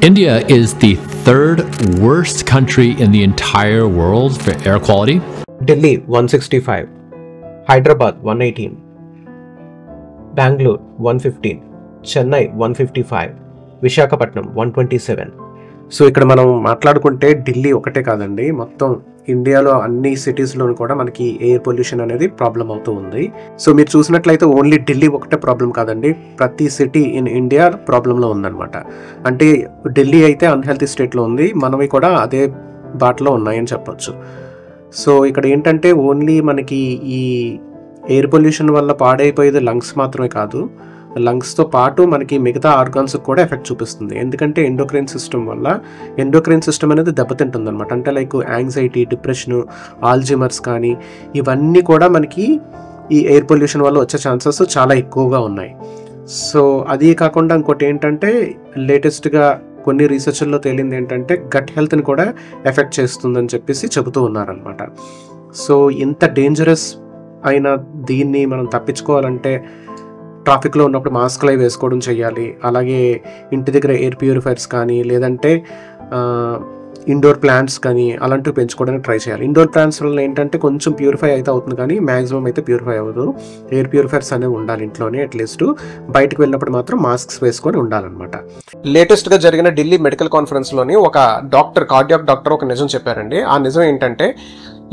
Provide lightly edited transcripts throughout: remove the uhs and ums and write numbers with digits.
India is the third worst country in the entire world for air quality. Delhi 165, Hyderabad 118, Bangalore 115, Chennai 155, Visakhapatnam 127. So ఇక్కడ మనం మాట్లాడుకుంటే ఢిల్లీ ఒకటే కాదండి, మొత్తం ఇండియాలో అన్ని సిటీస్లోనూ కూడా మనకి ఎయిర్ పొల్యూషన్ అనేది ప్రాబ్లం అవుతూ ఉంది. సో మీరు చూసినట్లయితే ఓన్లీ ఢిల్లీ ఒకటే ప్రాబ్లం కాదండి, ప్రతి సిటీ ఇన్ ఇండియా ప్రాబ్లంలో ఉందన్నమాట. అంటే ఢిల్లీ అయితే అన్హెల్తీ స్టేట్లో ఉంది, మనవి కూడా అదే బాటలో ఉన్నాయని చెప్పొచ్చు. సో ఇక్కడ ఏంటంటే ఓన్లీ మనకి ఈ ఎయిర్ పొల్యూషన్ వల్ల పాడైపోయేది లంగ్స్ మాత్రమే కాదు, లంగ్స్తో పాటు మనకి మిగతా ఆర్గాన్స్కి కూడా ఎఫెక్ట్ చూపిస్తుంది. ఎందుకంటే ఎండోక్రైన్ సిస్టమ్ వల్ల ఎండోక్రైన్ సిస్టమ్ అనేది దెబ్బతింటుంది అనమాట. అంటే లైక్ యాంగ్జైటీ, డిప్రెషను, ఆల్జిమర్స్ కానీ ఇవన్నీ కూడా మనకి ఈ ఎయిర్ పొల్యూషన్ వల్ల వచ్చే ఛాన్సెస్ చాలా ఎక్కువగా ఉన్నాయి. సో అది కాకుండా ఇంకోటి ఏంటంటే లేటెస్ట్గా కొన్ని రీసెర్చ్ల్లో తేలింది ఏంటంటే గట్ హెల్త్ని కూడా ఎఫెక్ట్ చేస్తుందని చెప్పేసి చెబుతూ ఉన్నారనమాట. సో ఇంత డేంజరస్ అయిన దీన్ని మనం తప్పించుకోవాలంటే ట్రాఫిక్లో ఉన్నప్పుడు మాస్క్లు అవి వేసుకోవడం చేయాలి. అలాగే ఇంటి దగ్గర ఎయిర్ ప్యూరిఫైర్స్ కానీ లేదంటే ఇండోర్ ప్లాంట్స్ కానీ అలాంటివి పెంచుకోవడానికి ట్రై చేయాలి. ఇండోర్ ప్లాంట్స్ వల్ల ఏంటంటే కొంచెం ప్యూరిఫై అయితే అవుతుంది కానీ మ్యాక్సిమం అయితే ప్యూరిఫై అవ్వదు. ఎయిర్ ప్యూరిఫైర్స్ అనేవి ఉండాలి ఇంట్లోనే, అట్లీస్ట్ బయటకు వెళ్ళినప్పుడు మాత్రం మాస్క్స్ వేసుకొని ఉండాలన్నమాట. లేటెస్ట్గా జరిగిన ఢిల్లీ మెడికల్ కాన్ఫరెన్స్లోని ఒక డాక్టర్, కార్డియాక్ డాక్టర్ ఒక నిజం చెప్పారండి. ఆ నిజం ఏంటంటే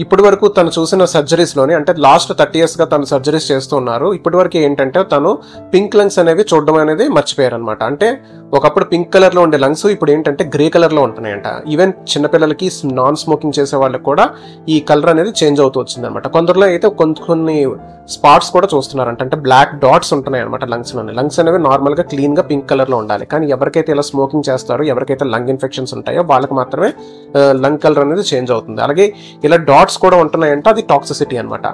ఇప్పటి వరకు తను చూసిన సర్జరీస్లోని, అంటే లాస్ట్ 30 yearsగా తను సర్జరీస్ చేస్తూ ఉన్నారు. ఇప్పటి వరకు ఏంటంటే తను పింక్ లంగ్స్ అనేవి చూడడం అనేది మర్చిపోయారు అనమాట. అంటే ఒకప్పుడు పింక్ కలర్లో ఉండే లంగ్స్ ఇప్పుడు ఏంటంటే గ్రే కలర్లో ఉంటున్నాయంట. ఈవెన్ చిన్నపిల్లలకి, నాన్ స్మోకింగ్ చేసే వాళ్ళకి కూడా ఈ కలర్ అనేది చేంజ్ అవుతూ వచ్చింది అనమాట. కొందరిలో అయితే కొన్ని స్పాట్స్ కూడా చూస్తున్నారంట, అంటే బ్లాక్ డాట్స్ ఉంటున్నాయి అనమాట లంగ్స్లోని. లంగ్స్ అనేవి నార్మల్గా క్లీన్గా పింక్ కలర్లో ఉండాలి, కానీ ఎవరికైతే ఇలా స్మోకింగ్ చేస్తారో, ఎవరికైతే లంగ్ ఇన్ఫెక్షన్స్ ఉంటాయో వాళ్ళకి మాత్రమే లంగ్ కలర్ అనేది చేంజ్ అవుతుంది. అలాగే ఇలా డాట్స్ కూడా ఉంటున్నాయంటే అది టాక్సిసిటీ అనమాట.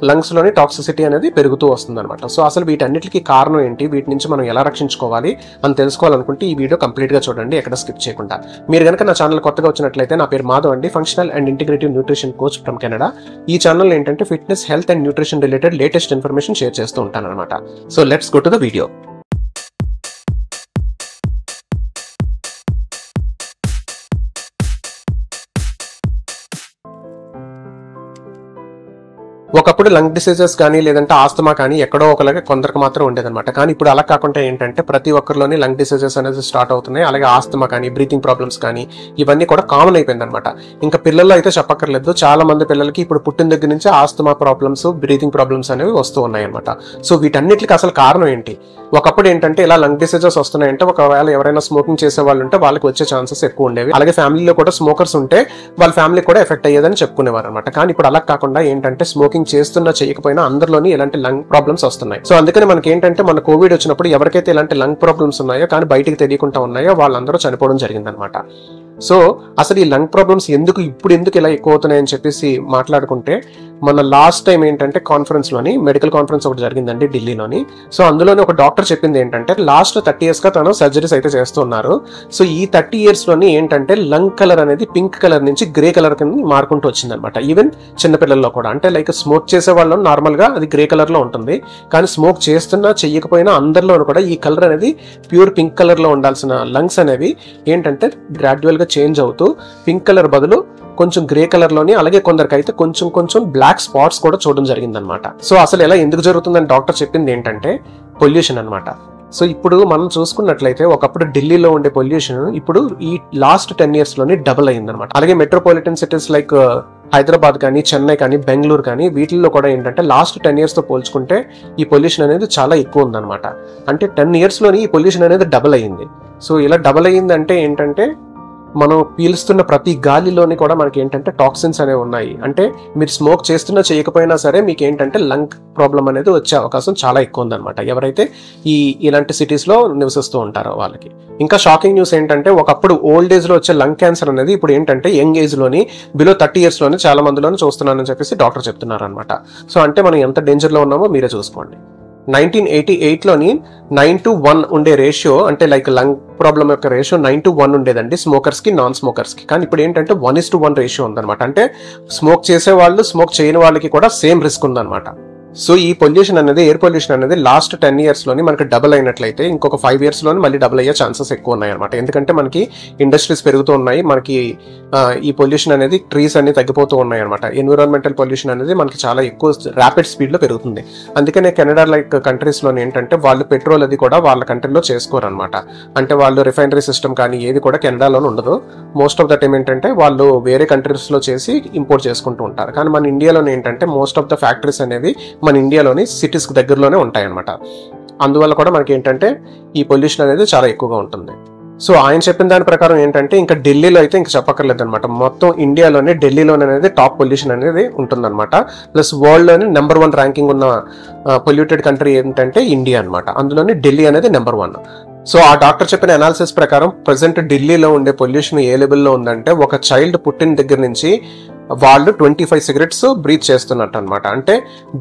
లంగ్స్లోని టాక్సిసిటీ అనేది పెరుగుతూ వస్తుంది అనమాట. సో అసలు వీటన్నిటికీ కారణం ఏంటి, వీటి నుంచి మనం ఎలా రక్షించుకోవాలి అని తెలుసుకోవాలనుకుంటే ఈ వీడియో కంప్లీట్గా చూడండి, ఎక్కడ స్కిప్ చేయకుండా. మీరు కనుక నా ఛానల్ కొత్తగా వచ్చినట్లయితే, నా పేరు మాధవ్ అండి, functional and integrative nutrition coach from Canada. ఈ ఛానల్ ఏంటంటే fitness, health and nutrition related latest information share చేస్తూ ఉంటాను అనమాట. So let's go to the video. ఒకప్పుడు లంగ్ డిసీజెస్ కానీ లేదంటే ఆస్తమా కానీ ఎక్కడో ఒకలాగా కొందరికి మాత్రం ఉండేదన్నమాట. కానీ ఇప్పుడు అలా కాకుండా ఏంటంటే ప్రతి ఒక్కరిలోని లంగ్ డిసీజెస్ అనేది స్టార్ట్ అవుతున్నాయి. అలాగే ఆస్తమా కానీ, బ్రీతింగ్ ప్రాబ్లమ్స్ కానీ ఇవన్నీ కూడా కామన్ అయిపోయింది అనమాట. ఇంకా పిల్లల్లో అయితే చెప్పక్కర్లేదు, చాలా మంది పిల్లలకి ఇప్పుడు పుట్టిన దగ్గర నుంచి ఆస్తమా ప్రాబ్లమ్స్, బ్రీతింగ్ ప్రాబ్లమ్స్ అనేవి వస్తూ ఉన్నాయి అనమాట. సో వీటన్నిటికి అసలు కారణం ఏంటి? ఒకప్పుడు ఏంటంటే ఇలా లంగ్ డిసీజెస్ వస్తున్నాయంటే ఒకవేళ ఎవరైనా స్మోకింగ్ చేసే వాళ్ళు ఉంటే వాళ్ళకి వచ్చే ఛాన్సెస్ ఎక్కువ ఉండేవి. అలాగే ఫ్యామిలీలో కూడా స్మోకర్స్ ఉంటే వాళ్ళ ఫ్యామిలీ కూడా ఎఫెక్ట్ అయ్యేదని చెప్పుకునేవారు అనమాట. కానీ ఇప్పుడు అలా కాకుండా ఏంటంటే స్మోకింగ్ చేస్తున్నా చేయకపోయినా అందరిలోని ఇలాంటి లంగ్ ప్రాబ్లమ్స్ వస్తున్నాయి. సో అందుకని మనకి ఏంటంటే మన కోవిడ్ వచ్చినప్పుడు ఎవరికైతే ఇలాంటి లంగ్ ప్రాబ్లమ్స్ ఉన్నాయో కానీ బయటికి తెలియకుండా ఉన్నాయో వాళ్ళందరూ చనిపోవడం జరిగిందనమాట. సో అసలు ఈ లంగ్ ప్రాబ్లమ్స్ ఎందుకు ఇలా ఎక్కువ అవుతున్నాయని చెప్పేసి మాట్లాడుకుంటే, మన లాస్ట్ టైం ఏంటంటే కాన్ఫరెన్స్లోని, మెడికల్ కాన్ఫరెన్స్ ఒకటి జరిగిందండి ఢిల్లీలోని. సో అందులోని ఒక డాక్టర్ చెప్పింది ఏంటంటే లాస్ట్ 30 yearsగా తను సర్జరీస్ అయితే చేస్తున్నారు. సో ఈ 30 yearsలోని ఏంటంటే లంగ్ కలర్ అనేది పింక్ కలర్ నుంచి గ్రే కలర్ కింద మారుకుంటూ వచ్చిందనమాట. ఈవెన్ చిన్నపిల్లల్లో కూడా, అంటే లైక్ స్మోక్ చేసే వాళ్ళు నార్మల్గా అది గ్రే కలర్లో ఉంటుంది, కానీ స్మోక్ చేస్తున్నా చెయ్యకపోయినా అందరిలోనూ కూడా ఈ కలర్ అనేది ప్యూర్ పింక్ కలర్లో ఉండాల్సిన లంగ్స్ అనేవి ఏంటంటే గ్రాడ్యువల్గా చేంజ్ అవుతూ పింక్ కలర్ బదులు కొంచెం గ్రే కలర్ లోని, అలాగే కొందరికి అయితే కొంచెం బ్లాక్ స్పాట్స్ కూడా చూడడం జరిగిందనమాట. సో అసలు ఎలా ఎందుకు జరుగుతుందని డాక్టర్ చెప్పింది ఏంటంటే పొల్యూషన్ అనమాట. సో ఇప్పుడు మనం చూసుకున్నట్లయితే ఒకప్పుడు ఢిల్లీలో ఉండే పొల్యూషన్ ఇప్పుడు ఈ లాస్ట్ 10 yearsలోని డబుల్ అయిందనమాట. అలాగే మెట్రోపాలిటన్ సిటీస్ లైక్ హైదరాబాద్ కానీ, చెన్నై కానీ, బెంగళూరు కానీ వీటిల్లో కూడా ఏంటంటే లాస్ట్ 10 yearsతో పోల్చుకుంటే ఈ పొల్యూషన్ అనేది చాలా ఎక్కువ ఉందన్నమాట. అంటే 10 yearsలోని ఈ పొల్యూషన్ అనేది డబుల్ అయ్యింది. సో ఇలా డబుల్ అయ్యిందంటే ఏంటంటే మనం పీలుస్తున్న ప్రతి గాలిలోని కూడా మనకి ఏంటంటే టాక్సిన్స్ అనేవి ఉన్నాయి. అంటే మీరు స్మోక్ చేస్తున్నా చేయకపోయినా సరే మీకు ఏంటంటే లంగ్ ప్రాబ్లం అనేది వచ్చే అవకాశం చాలా ఎక్కువ ఉందన్నమాట, ఎవరైతే ఇలాంటి సిటీస్లో నివసిస్తూ ఉంటారో వాళ్ళకి. ఇంకా షాకింగ్ న్యూస్ ఏంటంటే ఒకప్పుడు ఓల్డ్ ఏజ్లో వచ్చే లంగ్ క్యాన్సర్ అనేది ఇప్పుడు ఏంటంటే యంగ్ ఏజ్లోని, బిలో 30 yearsలోని చాలా మందిలోని చూస్తున్నానని చెప్పేసి డాక్టర్ చెప్తున్నారు అనమాట. సో అంటే మనం ఎంత డేంజర్లో ఉన్నామో మీరే చూసుకోండి. 1988లోని 9:1 ఉండే రేషియో, అంటే లైక్ లంగ్ ప్రాబ్లం యొక్క రేషియో 9:1 ఉండేదండి స్మోకర్స్కి, నాన్ స్మోకర్స్కి. కానీ ఇప్పుడు ఏంటంటే 1:1 రేషియో ఉందన్నమాట. అంటే స్మోక్ చేసే వాళ్ళు, స్మోక్ చేయని వాళ్ళకి కూడా సేమ్ రిస్క్ ఉందన్నమాట. సో ఈ పొల్యూషన్ అనేది, ఎయిర్ పొల్యూషన్ అనేది లాస్ట్ 10 yearsలోని మనకి డబుల్ అయినట్లయితే ఇంకొక 5 yearsలోని మళ్ళీ డబుల్ అయ్యే ఛాన్సెస్ ఎక్కువ ఉన్నాయి అనమాట. ఎందుకంటే మనకి ఇండస్ట్రీస్ పెరుగుతూ ఉన్నాయి, మనకి ఈ పొల్యూషన్ అనేది, ట్రీస్ అన్ని తగ్గిపోతూ ఉన్నాయి అనమాట. ఎన్విరాన్మెంటల్ పొల్యూషన్ అనేది మనకి చాలా ఎక్కువ ర్యాపిడ్ స్పీడ్లో పెరుగుతుంది. అందుకనే కెనడా లైక్ కంట్రీస్లోని ఏంటంటే వాళ్ళు పెట్రోల్ అది కూడా వాళ్ళ కంట్రీలో చేసుకోరు అనమాట. అంటే వాళ్ళు రిఫైనరీ సిస్టమ్ కానీ ఏది కూడా కెనడాలోనే ఉండదు. మోస్ట్ ఆఫ్ ద టైం ఏంటంటే వాళ్ళు వేరే కంట్రీస్లో చేసి ఇంపోర్ట్ చేసుకుంటూ ఉంటారు. కానీ మన ఇండియాలోనే ఏంటంటే మోస్ట్ ఆఫ్ ద ఫ్యాక్టరీస్ అనేవి మన ఇండియాలోని సిటీస్కి దగ్గరలోనే ఉంటాయన్నమాట. అందువల్ల కూడా మనకి ఏంటంటే ఈ పొల్యూషన్ అనేది చాలా ఎక్కువగా ఉంటుంది. సో ఆయన చెప్పిన దాని ప్రకారం ఏంటంటే ఇంకా ఢిల్లీలో అయితే ఇంకా చెప్పక్కర్లేదు అనమాట. మొత్తం ఇండియాలోనే ఢిల్లీలోనే అనేది టాప్ పొల్యూషన్ అనేది ఉంటుందన్నమాట. ప్లస్ వరల్డ్లోని నెంబర్ 1 ర్యాంకింగ్ ఉన్న పొల్యూటెడ్ కంట్రీ ఏంటంటే ఇండియా అనమాట. అందులోని ఢిల్లీ అనేది నెంబర్ 1. సో ఆ డాక్టర్ చెప్పిన అనాలిసిస్ ప్రకారం ప్రజెంట్ ఢిల్లీలో ఉండే పొల్యూషన్ ఏ లెవెల్లో ఉందంటే ఒక చైల్డ్ పుట్టిన దగ్గర నుంచి వాళ్ళు 25 సిగరెట్స్ బ్రీత్ చేస్తున్నట్టు అనమాట. అంటే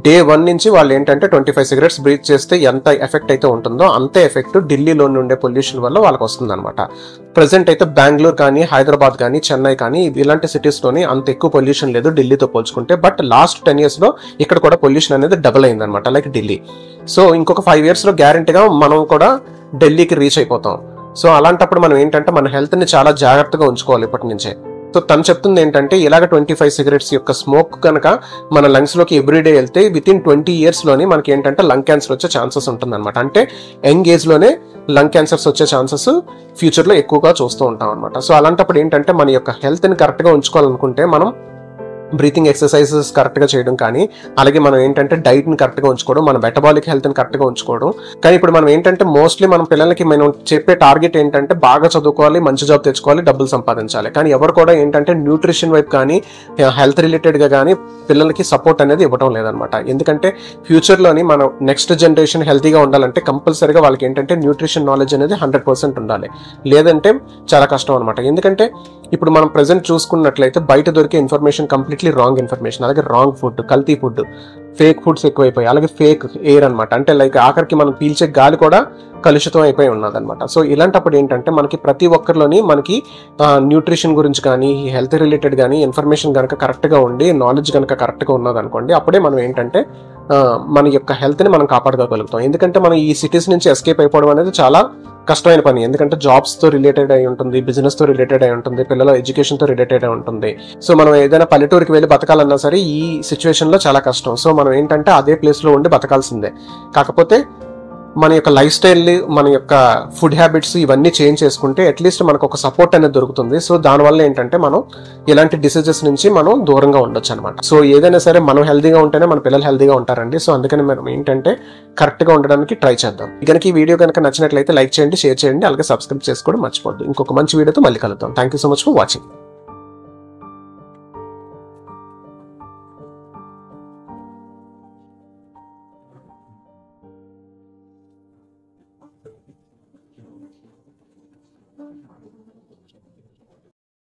డే 1 నుంచి వాళ్ళు ఏంటంటే 25 సిగరెట్స్ బ్రీత్ చేస్తే ఎంత ఎఫెక్ట్ అయితే ఉంటుందో అంతే ఎఫెక్ట్ ఢిల్లీలో ఉండే పొల్యూషన్ వల్ల వాళ్ళకి వస్తుంది అనమాట. ప్రజెంట్ అయితే బెంగళూరు కానీ, హైదరాబాద్ కానీ, చెన్నై కానీ ఇలాంటి సిటీస్లోని అంత ఎక్కువ పొల్యూషన్ లేదు ఢిల్లీతో పోల్చుకుంటే. బట్ లాస్ట్ 10 yearsలో ఇక్కడ కూడా పొల్యూషన్ అనేది డబుల్ అయింది అనమాట, లైక్ ఢిల్లీ. సో ఇంకొక 5 yearsలో గ్యారంటీగా మనం కూడా ఢిల్లీకి రీచ్ అయిపోతాం. సో అలాంటప్పుడు మనం ఏంటంటే మన హెల్త్ని చాలా జాగ్రత్తగా ఉంచుకోవాలి ఇప్పటి నుంచే. సో తను చెప్తుంది ఏంటంటే ఇలాగ 25 సిగరెట్స్ యొక్క స్మోక్ కనుక మన లంగ్స్లోకి ఎవ్రీడే వెళ్తే వితిన్ 20 yearsలోని మనకి ఏంటంటే లంగ్ క్యాన్సర్ వచ్చే ఛాన్సెస్ ఉంటుంది అనమాట. అంటే యంగ్ ఏజ్లోనే లంగ్ క్యాన్సర్స్ వచ్చే ఛాన్సెస్ ఫ్యూచర్లో ఎక్కువగా చూస్తూ ఉంటాం అనమాట. సో అలాంటప్పుడు ఏంటంటే మన యొక్క హెల్త్ని కరెక్ట్గా ఉంచుకోవాలనుకుంటే మనం బ్రీతింగ్ ఎక్సర్సైజెస్ కరెక్ట్గా చేయడం కానీ, అలాగే మనం ఏంటంటే డైట్ని కరెక్ట్గా ఉంచుకోవడం, మన మెటబాలిక్ హెల్త్ని కరెక్ట్గా ఉంచుకోవడం. కానీ ఇప్పుడు మనం ఏంటంటే మోస్ట్లీ మన పిల్లలకి మనం చెప్పే టార్గెట్ ఏంటంటే బాగా చదువుకోవాలి, మంచి జాబ్ తెచ్చుకోవాలి, డబ్బులు సంపాదించాలి. కానీ ఎవరు కూడా ఏంటంటే న్యూట్రిషన్ వైపు కానీ హెల్త్ రిలేటెడ్గా కానీ పిల్లలకి సపోర్ట్ అనేది ఇవ్వడం లేదనమాట. ఎందుకంటే ఫ్యూచర్లోని మనం నెక్స్ట్ జనరేషన్ హెల్తీగా ఉండాలంటే కంపల్సరీగా వాళ్ళకి ఏంటంటే న్యూట్రిషన్ నాలెడ్జ్ అనేది 100% ఉండాలి. లేదంటే చాలా కష్టం అనమాట. ఎందుకంటే ఇప్పుడు మనం ప్రెసెంట్ చూసుకున్నట్లయితే బయట దొరికే ఇన్ఫర్మేషన్ కంప్లీట్లీ రాంగ్ ఇన్ఫర్మేషన్, అలాగే రాంగ్ ఫుడ్, కల్తీ ఫుడ్, ఫేక్ ఫుడ్స్ ఎక్కువైపోయి, అలాగే ఫేక్ ఎయిర్ అనమాట. అంటే లైక్ ఆఖరికి మనం పీల్చే గాలి కూడా కలుషితం అయిపోయి ఉన్నదనమాట. సో ఇలాంటప్పుడు ఏంటంటే మనకి ప్రతి ఒక్కరిలోని మనకి న్యూట్రిషన్ గురించి కానీ, హెల్త్ రిలేటెడ్ కానీ ఇన్ఫర్మేషన్ కనుక కరెక్ట్గా ఉండి, నాలెడ్జ్ కనుక కరెక్ట్గా ఉన్నదనుకోండి, అప్పుడే మనం ఏంటంటే మన యొక్క హెల్త్ని మనం కాపాడుకోగలుగుతాం. ఎందుకంటే మనం ఈ సిటీస్ నుంచి ఎస్కేప్ అయిపోవడం అనేది చాలా కష్టమైన పని. ఎందుకంటే జాబ్స్తో రిలేటెడ్ అయి ఉంటుంది, బిజినెస్తో రిలేటెడ్ అయి ఉంటుంది, పిల్లల ఎడ్యుకేషన్తో రిలేటెడ్ అయి ఉంటుంది. సో మనం ఏదైనా పల్లెటూరికి వెళ్ళి బతకాలన్నా సరే ఈ సిచ్యువేషన్లో చాలా కష్టం. సో మనం ఏంటంటే అదే ప్లేస్లో ఉండి బతకాల్సిందే. కాకపోతే మన యొక్క లైఫ్ స్టైల్ని, మన యొక్క ఫుడ్ హ్యాబిట్స్ ఇవన్నీ చేంజ్ చేసుకుంటే అట్లీస్ట్ మనకు ఒక సపోర్ట్ అనేది దొరుకుతుంది. సో దానివల్ల ఏంటంటే మనం ఇలాంటి డిసీజెస్ నుంచి మనం దూరంగా ఉండొచ్చు అనమాట. సో ఏదైనా సరే మనం హెల్తీగా ఉంటేనే మన పిల్లలు హెల్తీగా ఉంటారండి. సో అందుకని మనం ఏంటంటే కరెక్ట్గా ఉండడానికి ట్రై చేద్దాం. కనుక ఈ వీడియో కనుక నచ్చినట్లయితే లైక్ చేయండి, షేర్ చేయండి, అలాగే సబ్స్క్రైబ్ చేసుకోవడం మర్చిపోద్దు. ఇంకొక మంచి వీడియోతో మళ్ళీ కలుద్దాం. Thank you so much for watching.